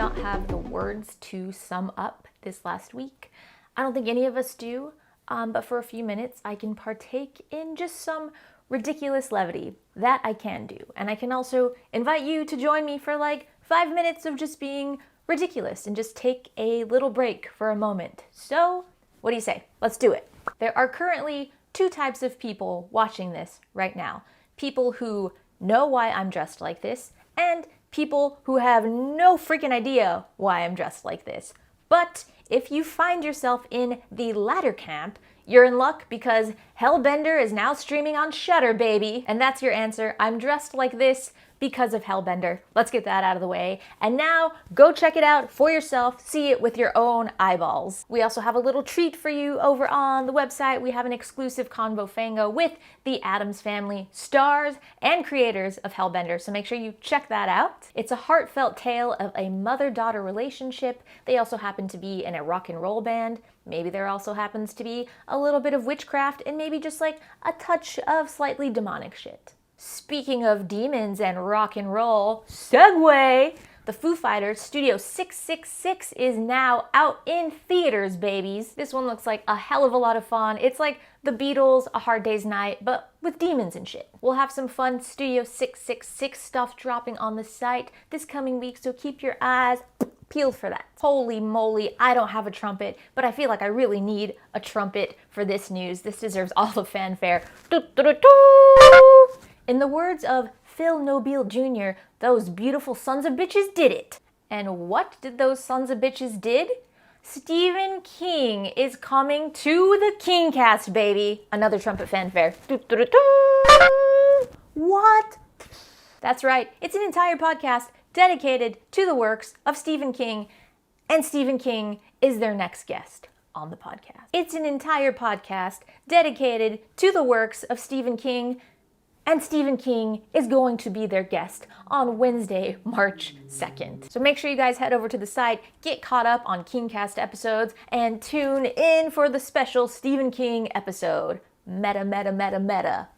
not have the words to sum up this last week. I don't think any of us do, but for a few minutes I can partake in just some ridiculous levity. That I can do. And I can also invite you to join me for like 5 minutes of just being ridiculous and just take a little break for a moment. So, what do you say? Let's do it. There are currently two types of people watching this right now. People who know why I'm dressed like this, and people who have no freaking idea why I'm dressed like this. But if you find yourself in the latter camp, you're in luck because Hellbender is now streaming on Shudder, baby. And that's your answer. I'm dressed like this because of Hellbender. Let's get that out of the way. And now, go check it out for yourself. See it with your own eyeballs. We also have a little treat for you over on the website. We have an exclusive Convo Fango with the Addams Family, stars and creators of Hellbender. So make sure you check that out. It's a heartfelt tale of a mother-daughter relationship. They also happen to be in a rock and roll band. Maybe there also happens to be a little bit of witchcraft and maybe just like a touch of slightly demonic shit. Speaking of demons and rock and roll, segue! The Foo Fighters Studio 666 is now out in theaters, babies. This one looks like a hell of a lot of fun. It's like the Beatles, A Hard Day's Night, but with demons and shit. We'll have some fun Studio 666 stuff dropping on the site this coming week, so keep your eyes peeled for that. Holy moly, I don't have a trumpet, but I feel like I really need a trumpet for this news. This deserves all the fanfare. In the words of Phil Nobile Jr., those beautiful sons of bitches did it. And what did those sons of bitches did? Stephen King is coming to the Kingcast, baby. Another trumpet fanfare. What? That's right. It's an entire podcast dedicated to the works of Stephen King, and Stephen King is their next guest on the podcast. It's an entire podcast dedicated to the works of Stephen King, and Stephen King is going to be their guest on Wednesday, March 2nd. So make sure you guys head over to the site, get caught up on Kingcast episodes, and tune in for the special Stephen King episode. Meta, meta, meta, meta.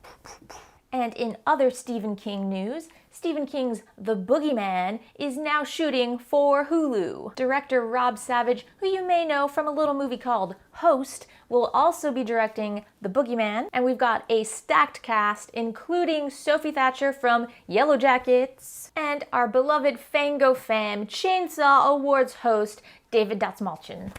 And in other Stephen King news, Stephen King's The Boogeyman is now shooting for Hulu. Director Rob Savage, who you may know from a little movie called Host, will also be directing The Boogeyman. And we've got a stacked cast, including Sophie Thatcher from Yellow Jackets, and our beloved Fango fam, Chainsaw Awards host, David Datsmalchin.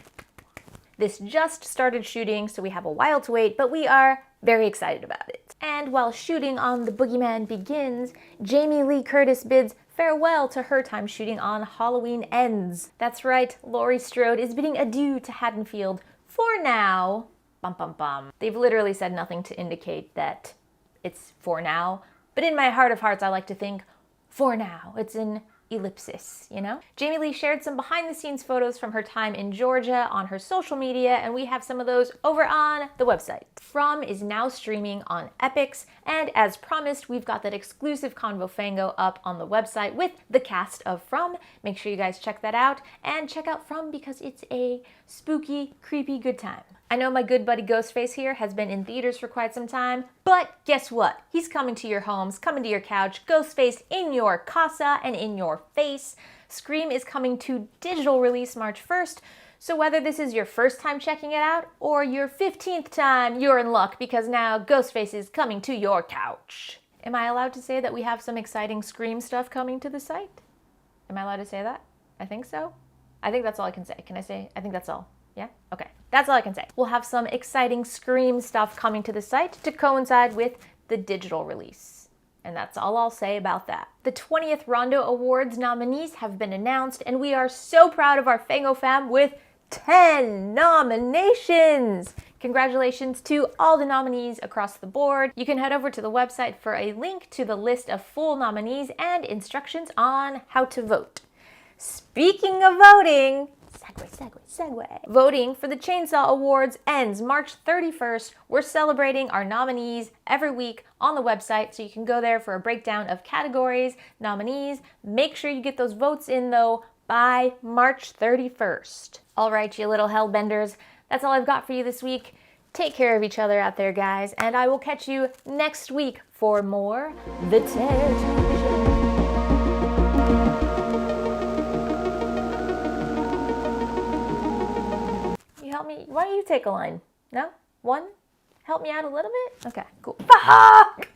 This just started shooting, so we have a while to wait, but we are very excited about it. And while shooting on The Boogeyman begins, Jamie Lee Curtis bids farewell to her time shooting on Halloween Ends. That's right, Laurie Strode is bidding adieu to Haddonfield for now. Bum bum bum. They've literally said nothing to indicate that it's for now, but in my heart of hearts I like to think for now. It's an ellipsis, you know? Jamie Lee shared some behind-the-scenes photos from her time in Georgia on her social media, and we have some of those over on the website. From is now streaming on Epix, and as promised, we've got that exclusive Convo Fango up on the website with the cast of From. Make sure you guys check that out, and check out From because it's a spooky, creepy good time. I know my good buddy Ghostface here has been in theaters for quite some time, but guess what? He's coming to your homes, coming to your couch, Ghostface in your casa and in your face. Scream is coming to digital release March 1st, so whether this is your first time checking it out or your 15th time, you're in luck because now Ghostface is coming to your couch. Am I allowed to say that we have some exciting Scream stuff coming to the site? Am I allowed to say that? I think so. I think that's all I can say. Can I say? I think that's all. Yeah? Okay. That's all I can say. We'll have some exciting Scream stuff coming to the site to coincide with the digital release. And that's all I'll say about that. The 20th Rondo Awards nominees have been announced, and we are so proud of our Fango fam with 10 nominations! Congratulations to all the nominees across the board. You can head over to the website for a link to the list of full nominees and instructions on how to vote. Speaking of voting, segue. Voting for the Chainsaw Awards ends March 31st. We're celebrating our nominees every week on the website, so you can go there for a breakdown of categories, nominees. Make sure you get those votes in, though, by March 31st. All right, you little hellbenders, that's all I've got for you this week. Take care of each other out there, guys, and I will catch you next week for more The Terror Television. help me? Why don't you take a line? No? One? Help me out a little bit? Okay, cool. Fuck!